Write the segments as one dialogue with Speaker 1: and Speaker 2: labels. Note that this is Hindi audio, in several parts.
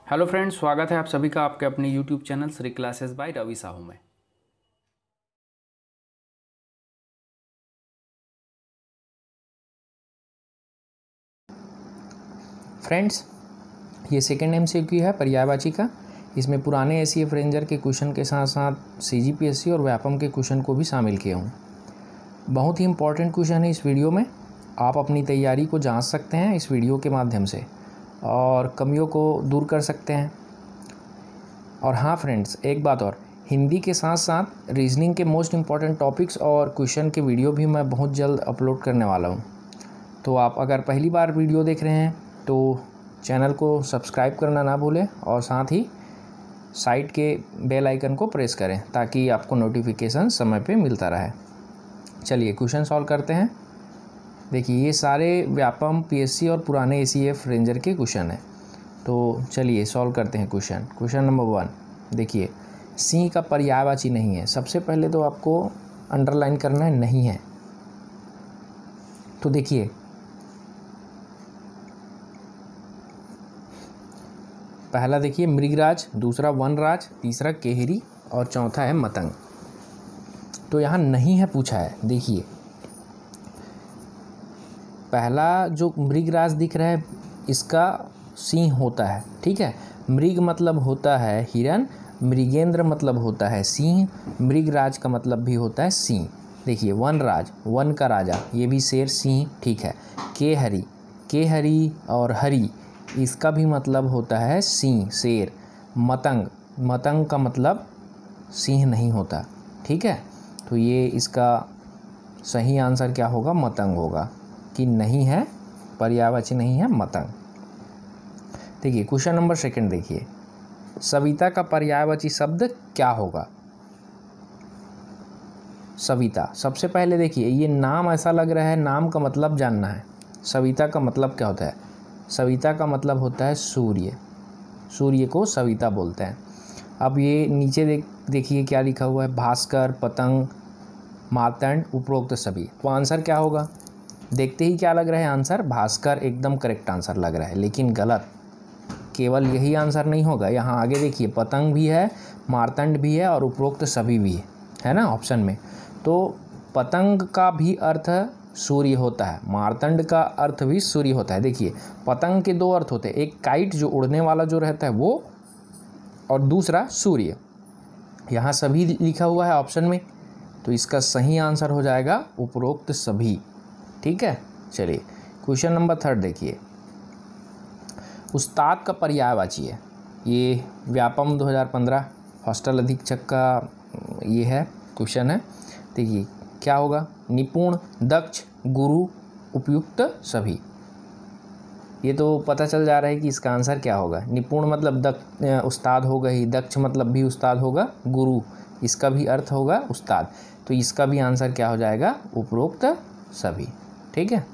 Speaker 1: हेलो फ्रेंड्स, स्वागत है आप सभी का आपके अपने YouTube channel Shri classes by Ravi Sahu में।
Speaker 2: फ्रेंड्स, ये सेकेंड MCQ है पर्यायवाची का। इसमें पुराने एसीएफ रेंजर के क्वेश्चन के साथ साथ CGPSC और व्यापम के क्वेश्चन को भी शामिल किया हूँ। बहुत ही इंपॉर्टेंट क्वेश्चन है इस वीडियो में। आप अपनी तैयारी को जांच सकते हैं इस वीडियो के माध्यम से और कमियों को दूर कर सकते हैं। और हाँ फ्रेंड्स, एक बात और, हिंदी के साथ साथ रीजनिंग के मोस्ट इम्पॉर्टेंट टॉपिक्स और क्वेश्चन के वीडियो भी मैं बहुत जल्द अपलोड करने वाला हूँ। तो आप अगर पहली बार वीडियो देख रहे हैं तो चैनल को सब्सक्राइब करना ना भूलें और साथ ही साइड के बेल आइकन को प्रेस करें ताकि आपको नोटिफिकेशन समय पे मिलता रहे। चलिए क्वेश्चन सॉल्व करते हैं। देखिए, ये सारे व्यापम, PSC और पुराने ACF रेंजर के क्वेश्चन हैं। तो चलिए सॉल्व करते हैं क्वेश्चन नंबर 1। देखिए, सिंह का पर्यायवाची नहीं है। सबसे पहले तो आपको अंडरलाइन करना है नहीं है। तो देखिए, पहला देखिए मृगराज, दूसरा वनराज, तीसरा केहरी और चौथा है मतंग। तो यहाँ नहीं है पूछा है। देखिए, पहला जो मृगराज दिख रहा है इसका सिंह होता है, ठीक है। मृग मतलब होता है हिरन, मृगेंद्र मतलब होता है सिंह, मृगराज का मतलब भी होता है सिंह। देखिए, वनराज, वन का राजा, ये भी शेर, सिंह, ठीक है। केहरी और हरी, इसका भी मतलब होता है सिंह, शेर। मतंग का मतलब सिंह नहीं होता, ठीक है। तो ये इसका सही आंसर क्या होगा? मतंग होगा, कि नहीं है, पर्यायवाची नहीं है, मतंग। देखिए क्वेश्चन नंबर 2 देखिए, सविता का पर्यायवाची शब्द क्या होगा? सविता, सबसे पहले देखिए ये नाम ऐसा लग रहा है, नाम का मतलब जानना है। सविता का मतलब क्या होता है? सविता का मतलब होता है सूर्य। सूर्य को सविता बोलते हैं। अब ये नीचे देखिए क्या लिखा हुआ है, भास्कर, पतंग, मार्तंड, उपरोक्त सभी। तो आंसर क्या होगा? देखते ही क्या लग रहा है आंसर? भास्कर एकदम करेक्ट आंसर लग रहा है, लेकिन गलत। केवल यही आंसर नहीं होगा, यहाँ आगे देखिए पतंग भी है, मार्तंड भी है और उपरोक्त सभी भी है ना ऑप्शन में। तो पतंग का भी अर्थ सूर्य होता है, मार्तंड का अर्थ भी सूर्य होता है। देखिए, पतंग के 2 अर्थ होते हैं, एक काइट जो उड़ने वाला जो रहता है वो, और दूसरा सूर्य। यहाँ सभी लिखा हुआ है ऑप्शन में, तो इसका सही आंसर हो जाएगा उपरोक्त सभी, ठीक है। चलिए क्वेश्चन नंबर 3 देखिए, उस्ताद का पर्यायवाची है। ये व्यापम 2015 हॉस्टल अधीक्षक का ये है क्वेश्चन है। देखिए क्या होगा? निपुण, दक्ष, गुरु, उपयुक्त सभी। ये तो पता चल जा रहा है कि इसका आंसर क्या होगा। निपुण मतलब उस्ताद होगा ही, दक्ष मतलब भी उस्ताद होगा, गुरु इसका भी अर्थ होगा उस्ताद। तो इसका भी आंसर क्या हो जाएगा? उपरोक्त सभी, ठीक है।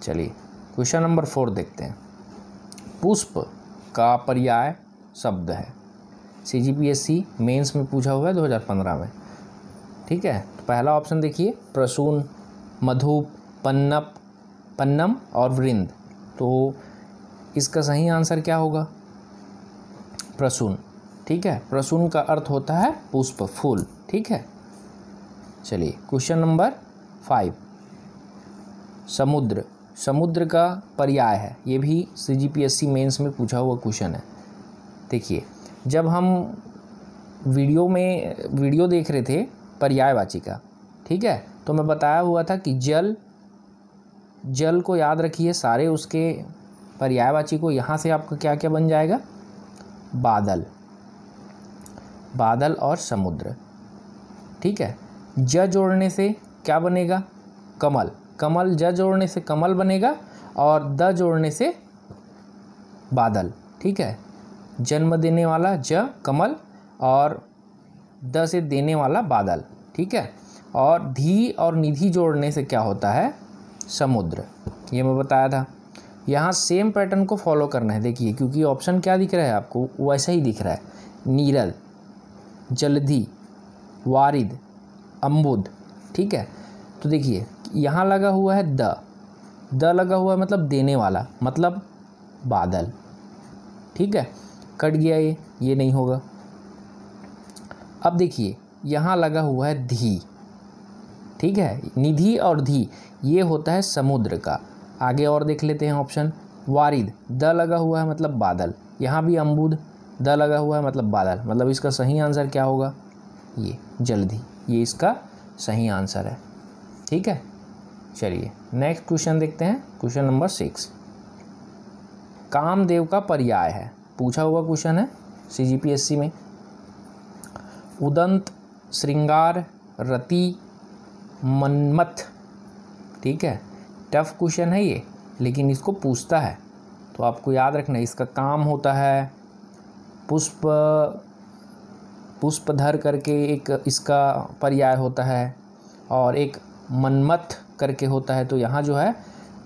Speaker 2: चलिए क्वेश्चन नंबर 4 देखते हैं। पुष्प का पर्याय शब्द है। CGPSC मेंस में पूछा हुआ है 2015 में, ठीक है। तो पहला ऑप्शन देखिए, प्रसून, मधुप, पन्नम और वृंद। तो इसका सही आंसर क्या होगा? प्रसून, ठीक है। प्रसून का अर्थ होता है पुष्प, फूल, ठीक है। चलिए क्वेश्चन नंबर 5, समुद्र का पर्याय है। ये भी CGPSC मेंस में पूछा हुआ क्वेश्चन है। देखिए, जब हम वीडियो देख रहे थे पर्यायवाची का, ठीक है, तो मैं बताया हुआ था कि जल को याद रखिए, सारे उसके पर्यायवाची को। यहाँ से आपका क्या क्या बन जाएगा? बादल और समुद्र, ठीक है। ज जोड़ने से क्या बनेगा? कमल, ज जोड़ने से कमल बनेगा और द जोड़ने से बादल, ठीक है। जन्म देने वाला ज कमल और द से देने वाला बादल, ठीक है। और धी और निधि जोड़ने से क्या होता है? समुद्र। ये मैं बताया था। यहाँ सेम पैटर्न को फॉलो करना है। देखिए, क्योंकि ऑप्शन क्या दिख रहा है आपको, वैसा ही दिख रहा है। नीरद, जलधि, वारिद, अम्बुद, ठीक है। तो देखिए यहाँ लगा हुआ है द लगा हुआ है, मतलब देने वाला, मतलब बादल। ठीक है, कट गया ये नहीं होगा। अब देखिए यहाँ लगा हुआ है धी। ठीक है, निधि और धी ये होता है समुद्र का। आगे और देख लेते हैं ऑप्शन। वारिद, द लगा हुआ है मतलब बादल। यहाँ भी अम्बुद, द लगा हुआ है मतलब बादल। मतलब इसका सही आंसर क्या होगा? ये जल्दी, ये इसका सही आंसर है। ठीक है, चलिए नेक्स्ट क्वेश्चन देखते हैं। क्वेश्चन नंबर 6 कामदेव का पर्याय है, पूछा हुआ क्वेश्चन है CGPSC में। उदंत, श्रृंगार, रति, मन्मथ। ठीक है, टफ क्वेश्चन है ये, लेकिन इसको पूछता है तो आपको याद रखना है। इसका काम होता है पुष्पधर करके एक इसका पर्याय होता है, और एक मन्मथ करके होता है। तो यहाँ जो है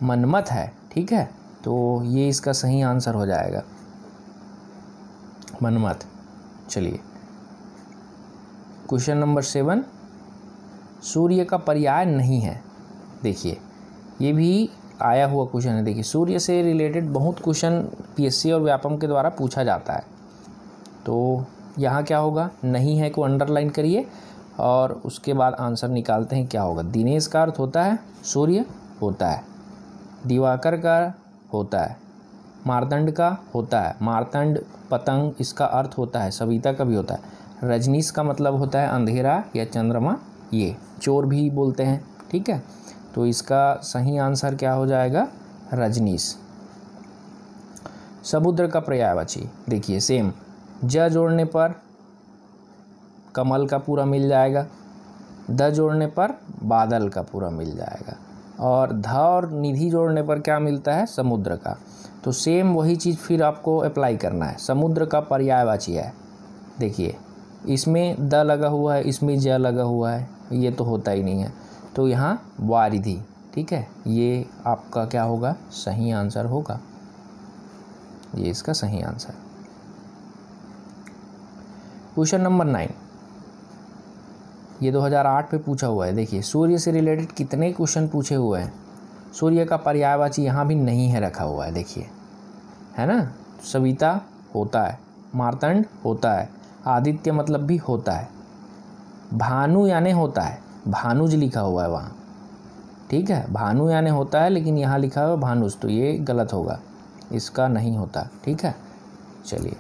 Speaker 2: मन्मथ है। ठीक है, तो ये इसका सही आंसर हो जाएगा, मन्मथ। चलिए क्वेश्चन नंबर 7 सूर्य का पर्याय नहीं है। देखिए ये भी आया हुआ क्वेश्चन है। देखिए सूर्य से रिलेटेड बहुत क्वेश्चन PSC और व्यापम के द्वारा पूछा जाता है। तो यहाँ क्या होगा? नहीं है को अंडरलाइन करिए और उसके बाद आंसर निकालते हैं क्या होगा। दिनेश का अर्थ होता है सूर्य होता है, दिवाकर का होता है, मार्तंड का होता है, मार्तंड पतंग इसका अर्थ होता है, सविता का भी होता है, रजनीश का मतलब होता है अंधेरा या चंद्रमा, ये चोर भी बोलते हैं। ठीक है, तो इसका सही आंसर क्या हो जाएगा? रजनीश। समुद्र का पर्यायवाची देखिए सेम, ज जोड़ने पर कमल का पूरा मिल जाएगा, द जोड़ने पर बादल का पूरा मिल जाएगा, और ध और निधि जोड़ने पर क्या मिलता है? समुद्र का। तो सेम वही चीज़ फिर आपको अप्लाई करना है। समुद्र का पर्यायवाची है। देखिए इसमें द लगा हुआ है, इसमें ज लगा हुआ है, ये तो होता ही नहीं है। तो यहाँ वारिधि। ठीक है, ये आपका क्या होगा? सही आंसर होगा, ये इसका सही आंसर। क्वेश्चन नंबर 9 ये 2008 पे पूछा हुआ है। देखिए सूर्य से रिलेटेड कितने क्वेश्चन पूछे हुए हैं। सूर्य का पर्यायवाची यहाँ भी नहीं है रखा हुआ है, देखिए है ना। सविता होता है, मार्तंड होता है, आदित्य मतलब भी होता है, भानु यानी होता है, भानुज लिखा हुआ है वहाँ। ठीक है, भानु यानी होता है, लेकिन यहाँ लिखा हुआ है भानुज, तो ये गलत होगा, इसका नहीं होता। ठीक है, चलिए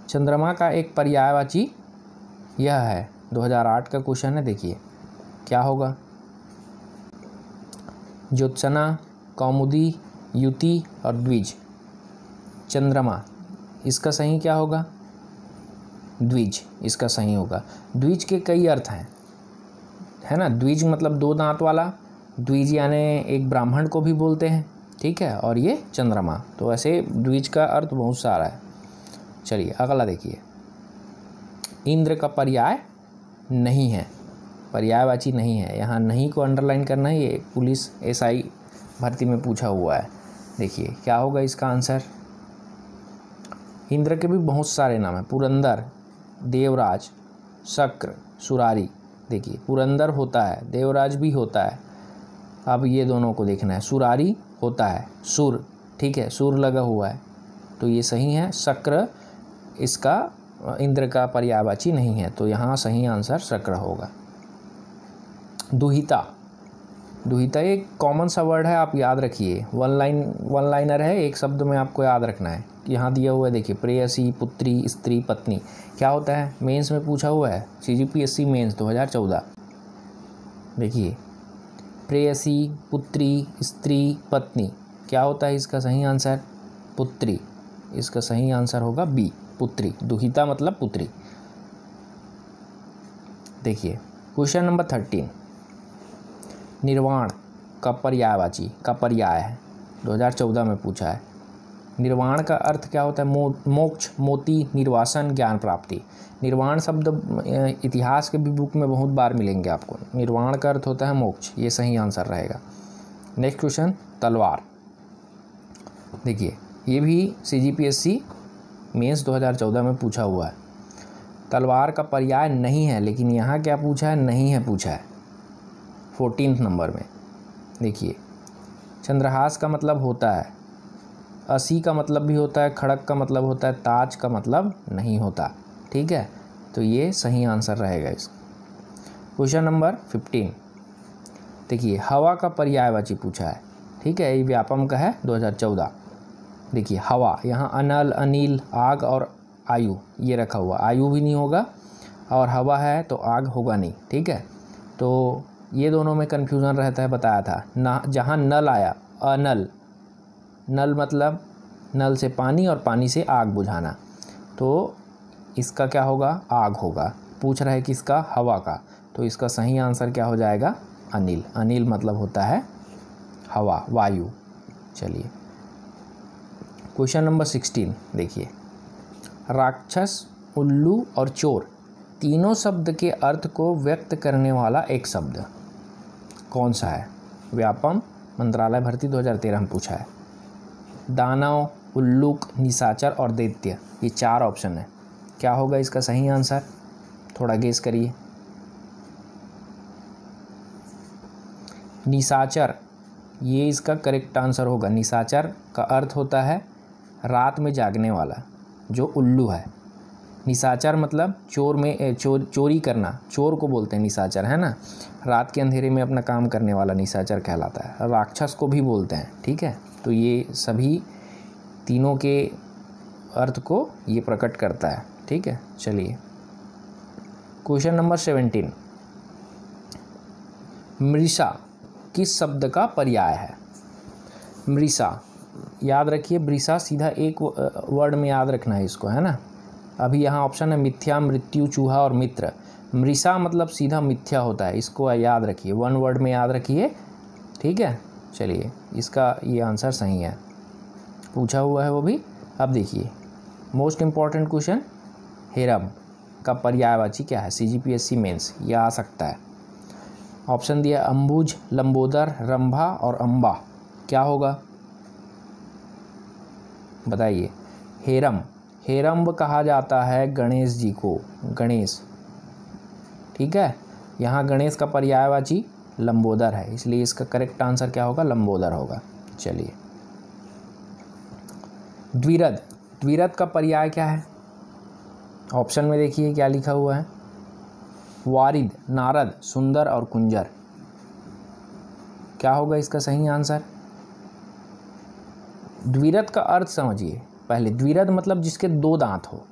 Speaker 2: चंद्रमा का एक पर्यायवाची यह है, 2008 का क्वेश्चन है। देखिए क्या होगा? ज्योत्सना, कौमुदी, युति और द्विज। चंद्रमा इसका सही क्या होगा? द्विज इसका सही होगा। द्विज के कई अर्थ हैं, है ना। द्विज मतलब 2 दांत वाला, द्विज यानी एक ब्राह्मण को भी बोलते हैं। ठीक है, और ये चंद्रमा, तो ऐसे द्विज का अर्थ बहुत सारा है। चलिए अगला देखिए, इंद्र का पर्याय नहीं है, पर्यायवाची नहीं है। यहाँ नहीं को अंडरलाइन करना है, ये पुलिस SI भर्ती में पूछा हुआ है। देखिए क्या होगा इसका आंसर? इंद्र के भी बहुत सारे नाम हैं, पुरंदर, देवराज, शक्र, सुरारी। देखिए पुरंदर होता है, देवराज भी होता है। अब ये दोनों को देखना है। सुरारी होता है, सुर। ठीक है, सुर लगा हुआ है, तो ये सही है। शक्र इसका इंद्र का पर्यायवाची नहीं है, तो यहाँ सही आंसर शक्र होगा। दुहिता, दुहिता एक कॉमन सा वर्ड है, आप याद रखिए। वन लाइनर है, एक शब्द में आपको याद रखना है। यहाँ दिया हुआ है देखिए, प्रेयसी, पुत्री, स्त्री, पत्नी। क्या होता है? मेंस में पूछा हुआ है, CGPSC मेंस 2014। देखिए प्रेयसी, पुत्री, स्त्री, पत्नी, क्या होता है इसका सही आंसर? पुत्री। इसका सही आंसर होगा B, पुत्री। दुहिता मतलब पुत्री। देखिए क्वेश्चन नंबर 13 निर्वाण का पर्यायवाची का पर्याय है, 2014 में पूछा है। निर्वाण का अर्थ क्या होता है? मोक्ष, मोती, निर्वासन, ज्ञान प्राप्ति। निर्वाण शब्द इतिहास के भी बुक में बहुत बार मिलेंगे आपको। निर्वाण का अर्थ होता है मोक्ष, ये सही आंसर रहेगा। नेक्स्ट क्वेश्चन तलवार। देखिए ये भी CGPSC मेंस 2014 में पूछा हुआ है। तलवार का पर्याय नहीं है, लेकिन यहाँ क्या पूछा है? नहीं है पूछा है 14 नंबर में। देखिए चंद्रहास का मतलब होता है असी का मतलब भी होता है, खड़क का मतलब होता है, ताज का मतलब नहीं होता। ठीक है, तो ये सही आंसर रहेगा इसका। क्वेश्चन नंबर 15 देखिए, हवा का पर्यायवाची पूछा है। ठीक है, ये व्यापम का है 2014। देखिए हवा, यहाँ अनल, अनिल, आग और आयु ये रखा हुआ। आयु भी नहीं होगा और हवा है तो आग होगा नहीं। ठीक है, तो ये दोनों में कन्फ्यूज़न रहता है, बताया था ना। जहाँ नल आया, अनल, नल मतलब नल से पानी और पानी से आग बुझाना, तो इसका क्या होगा, आग होगा। पूछ रहा है किसका, हवा का, तो इसका सही आंसर क्या हो जाएगा, अनिल। अनिल मतलब होता है हवा, वायु। चलिए क्वेश्चन नंबर 16 देखिए, राक्षस, उल्लू और चोर तीनों शब्द के अर्थ को व्यक्त करने वाला एक शब्द कौन सा है। व्यापम मंत्रालय भर्ती 2013 में पूछा है। दानव, उल्लूक, निशाचर और दैत्य, ये 4 ऑप्शन है। क्या होगा इसका सही आंसर, थोड़ा गेस करिए। निशाचर, ये इसका करेक्ट आंसर होगा। निशाचर का अर्थ होता है रात में जागने वाला, जो उल्लू है। निशाचर मतलब चोर में चोरी करना, चोर को बोलते हैं निशाचर, है ना। रात के अंधेरे में अपना काम करने वाला निशाचर कहलाता है। राक्षस को भी बोलते हैं। ठीक है, तो ये सभी तीनों के अर्थ को ये प्रकट करता है। ठीक है, चलिए क्वेश्चन नंबर 17, मृषा किस शब्द का पर्याय है। मृषा, याद रखिए, मृषा सीधा एक वर्ड में याद रखना है इसको, है ना। अभी यहाँ ऑप्शन है मिथ्या, मृत्यु, चूहा और मित्र। मृषा मतलब सीधा मिथ्या होता है, इसको याद रखिए, 1 वर्ड में याद रखिए। ठीक है, चलिए इसका ये आंसर सही है, पूछा हुआ है वो भी। अब देखिए मोस्ट इम्पॉर्टेंट क्वेश्चन, हेरम का पर्यायवाची क्या है, CGPSC मेंस, ये आ सकता है। ऑप्शन दिया अंबुज, लंबोदर, रंभा और अंबा, क्या होगा बताइए। हेरम, हेरम्ब कहा जाता है गणेश जी को, गणेश। ठीक है, यहाँ गणेश का पर्यायवाची लंबोदर है, इसलिए इसका करेक्ट आंसर क्या होगा, लंबोदर होगा। चलिए द्विरद, द्विरद का पर्याय क्या है। ऑप्शन में देखिए क्या लिखा हुआ है, वारिद, नारद, सुंदर और कुंजर। क्या होगा इसका सही आंसर। द्विरद का अर्थ समझिए पहले। द्विरद मतलब जिसके 2 दांत हो।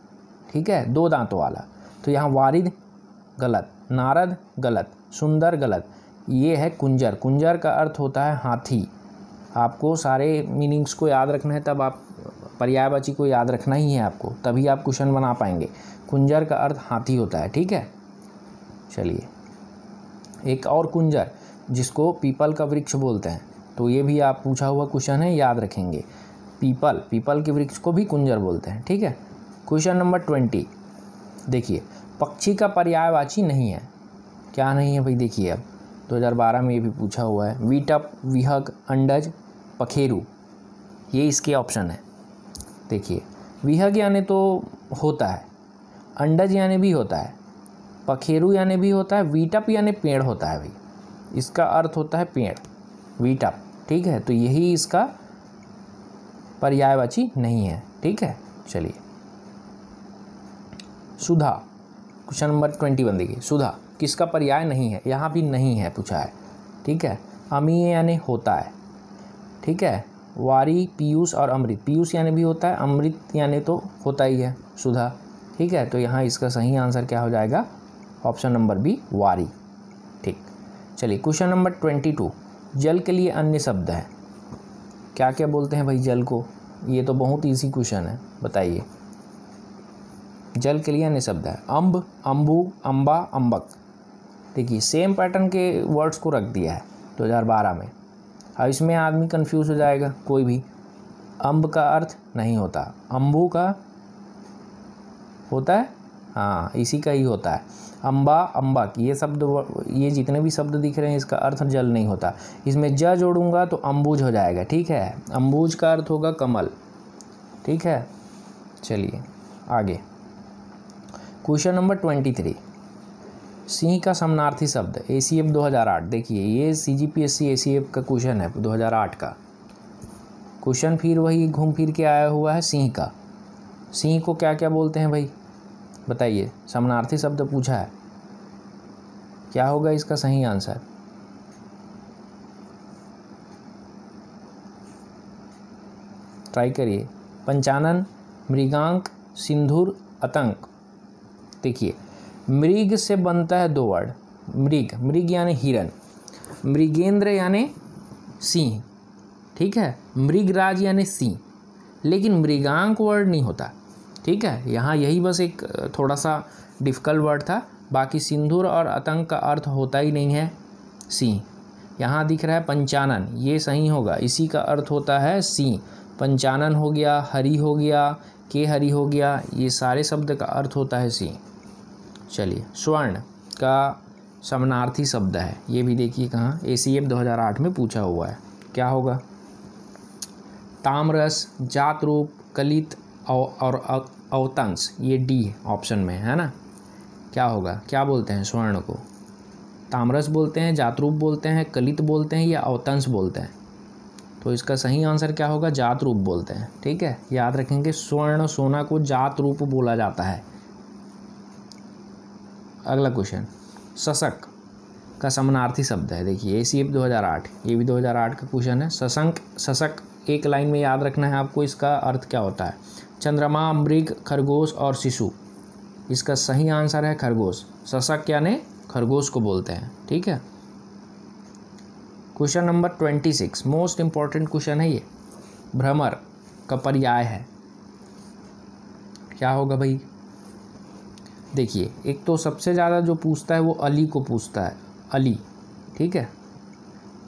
Speaker 2: ठीक है, 2 दांतों वाला। तो यहाँ वारिद गलत, नारद गलत, सुंदर गलत, ये है कुंजर। कुंजर का अर्थ होता है हाथी। आपको सारे मीनिंग्स को याद रखना है, तब आप पर्यायवाची को याद रखना ही है आपको, तभी आप क्वेश्चन बना पाएंगे। कुंजर का अर्थ हाथी होता है। ठीक है, चलिए एक और कुंजर जिसको पीपल का वृक्ष बोलते हैं, तो ये भी आप पूछा हुआ क्वेश्चन है, याद रखेंगे। पीपल, पीपल के वृक्ष को भी कुंजर बोलते हैं। ठीक है, क्वेश्चन नंबर 20 देखिए, पक्षी का पर्यायवाची नहीं है। क्या नहीं है भाई, देखिए अब 2012 में ये भी पूछा हुआ है। वीटप, विहग, अंडज, पखेरु, ये इसके ऑप्शन है। देखिए विहग यानी तो होता है, अंडज यानी भी होता है, पखेरु यानी भी होता है, वीटप यानी पेड़ होता है भाई, इसका अर्थ होता है पेड़, वीटप। ठीक है, तो यही इसका पर्यायवाची नहीं है। ठीक है, चलिए सुधा, क्वेश्चन नंबर 21 देखिए, सुधा किसका पर्याय नहीं है, यहाँ भी नहीं है पूछा है। ठीक है, अमीय यानी होता है। ठीक है, वारी, पीयूष और अमृत, पीयूष यानी भी होता है, अमृत यानी तो होता ही है सुधा। ठीक है, तो यहाँ इसका सही आंसर क्या हो जाएगा, ऑप्शन नंबर बी, वारी। ठीक, चलिए क्वेश्चन नंबर 22, जल के लिए अन्य शब्द है। क्या क्या बोलते हैं भाई जल को, ये तो बहुत ईजी क्वेश्चन है, बताइए। जल के लिए अन्य शब्द है अम्ब, अम्बू, अम्बा, अम्बक। देखिए सेम पैटर्न के वर्ड्स को रख दिया है 2012 में। अब इसमें आदमी कंफ्यूज हो जाएगा कोई भी। अम्ब का अर्थ नहीं होता, अम्बू का होता है, हाँ इसी का ही होता है। अम्बा, अम्बक, ये शब्द, ये जितने भी शब्द दिख रहे हैं इसका अर्थ जल नहीं होता। इसमें ज जोड़ूंगा तो अम्बुज हो जाएगा। ठीक है, अम्बुज का अर्थ होगा कमल। ठीक है, चलिए आगे क्वेश्चन नंबर 23, सिंह का समानार्थी शब्द, ACF 2008। देखिए ये CGPSC ACF का क्वेश्चन है 2008 का। क्वेश्चन फिर वही घूम फिर के आया हुआ है सिंह का। सिंह को क्या क्या बोलते हैं भाई, बताइए। समानार्थी शब्द पूछा है, क्या होगा इसका सही आंसर? ट्राई करिए। पंचानन, मृगांक, सिंधुर, अतंक। देखिए मृग से बनता है 2 वर्ड, मृग, मृग यानी हिरन, मृगेंद्र यानी सिंह, ठीक है, मृगराज यानी सिंह, लेकिन मृगांक वर्ड नहीं होता, ठीक है। यहाँ यही बस एक थोड़ा सा डिफ़िकल्ट वर्ड था, बाकी सिंधुर और आतंक का अर्थ होता ही नहीं है सिंह। यहाँ दिख रहा है पंचानन, ये सही होगा, इसी का अर्थ होता है सिंह। पंचानन हो गया, हरि हो गया, के हरि हो गया, ये सारे शब्द का अर्थ होता है सिंह। चलिए स्वर्ण का समानार्थी शब्द है, ये भी देखिए कहाँ ACF 2008 में पूछा हुआ है, क्या होगा? ताम्रस, जात रूप, कलित और अवतंस, ये डी ऑप्शन में है ना। क्या होगा, क्या बोलते हैं स्वर्ण को? ताम्रस बोलते हैं, जातरूप बोलते हैं, कलित बोलते हैं या अवतंस बोलते हैं? तो इसका सही आंसर क्या होगा? जात रूप बोलते हैं, ठीक है। याद रखेंगे स्वर्ण सोना को जात रूप बोला जाता है। अगला क्वेश्चन, शशक का समानार्थी शब्द है, देखिए ACF 2008, ये भी 2008 का क्वेश्चन है। शशंक, शशक एक लाइन में याद रखना है आपको, इसका अर्थ क्या होता है? चंद्रमा, मृग, खरगोश और शिशु। इसका सही आंसर है खरगोश। शशक यानी खरगोश को बोलते हैं, ठीक है। Question number 26, most important question है ये। भ्रमर का पर्याय है, क्या होगा भाई? देखिए एक तो सबसे ज़्यादा जो पूछता है वो अली को पूछता है, अली, ठीक है।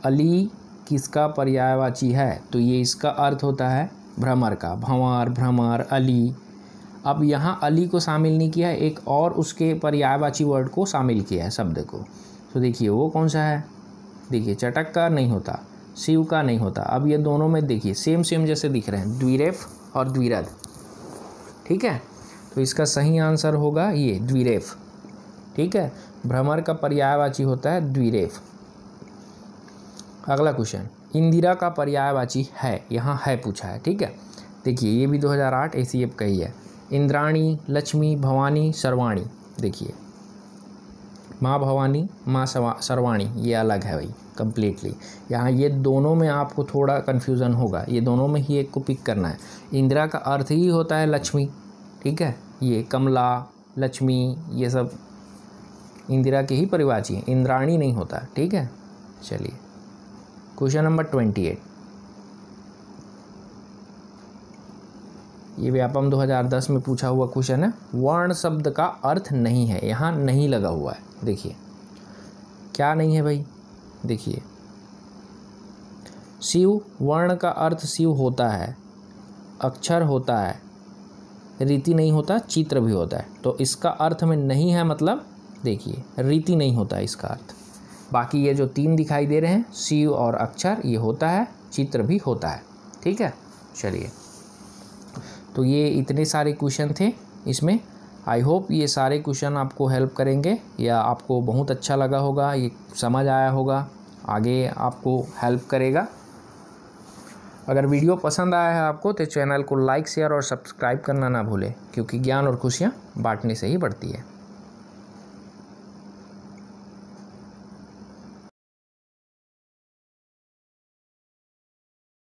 Speaker 2: अली किसका पर्यायवाची है? तो ये इसका अर्थ होता है भ्रमर का, भंवर, भ्रमर, अली। अब यहाँ अली को शामिल नहीं किया है, एक और उसके पर्यायवाची वर्ड को शामिल किया है, शब्द को। तो देखिए वो कौन सा है? देखिए चटक का नहीं होता, शिव का नहीं होता। अब ये दोनों में देखिए सेम सेम जैसे दिख रहे हैं, द्विरेफ और द्विरथ, ठीक है। तो इसका सही आंसर होगा ये द्विरेफ, ठीक है। भ्रमर का पर्यायवाची होता है द्विरेफ। अगला क्वेश्चन, इंदिरा का पर्यायवाची है, यहाँ है पूछा है, ठीक है। देखिए ये भी 2008 ACF का ही है। इंद्राणी, लक्ष्मी, भवानी, सर्वाणी। देखिए माँ भवानी, माँ सर्वाणी, ये अलग है भाई कम्प्लीटली। यहाँ ये दोनों में आपको थोड़ा कन्फ्यूज़न होगा, ये दोनों में ही एक को पिक करना है। इंदिरा का अर्थ ही होता है लक्ष्मी, ठीक है। ये कमला, लक्ष्मी, ये सब इंदिरा के ही परिवाची हैं, इंद्राणी नहीं होता, ठीक है। चलिए क्वेश्चन नंबर 28, ये व्यापम 2010 में पूछा हुआ क्वेश्चन है। वर्ण शब्द का अर्थ नहीं है, यहाँ नहीं लगा हुआ है। देखिए क्या नहीं है भाई? देखिए शिव, वर्ण का अर्थ शिव होता है, अक्षर होता है, रीति नहीं होता, चित्र भी होता है। तो इसका अर्थ में नहीं है, मतलब देखिए रीति नहीं होता इसका अर्थ। बाकी ये जो 3 दिखाई दे रहे हैं, शिव और अक्षर, ये होता है, चित्र भी होता है, ठीक है। चलिए तो ये इतने सारे क्वेश्चन थे इसमें। आई होप ये सारे क्वेश्चन आपको हेल्प करेंगे या आपको बहुत अच्छा लगा होगा, ये समझ आया होगा, आगे आपको हेल्प करेगा। अगर वीडियो पसंद आया है आपको तो चैनल को लाइक, शेयर और सब्सक्राइब करना ना भूलें, क्योंकि ज्ञान और खुशियाँ बांटने से ही बढ़ती है।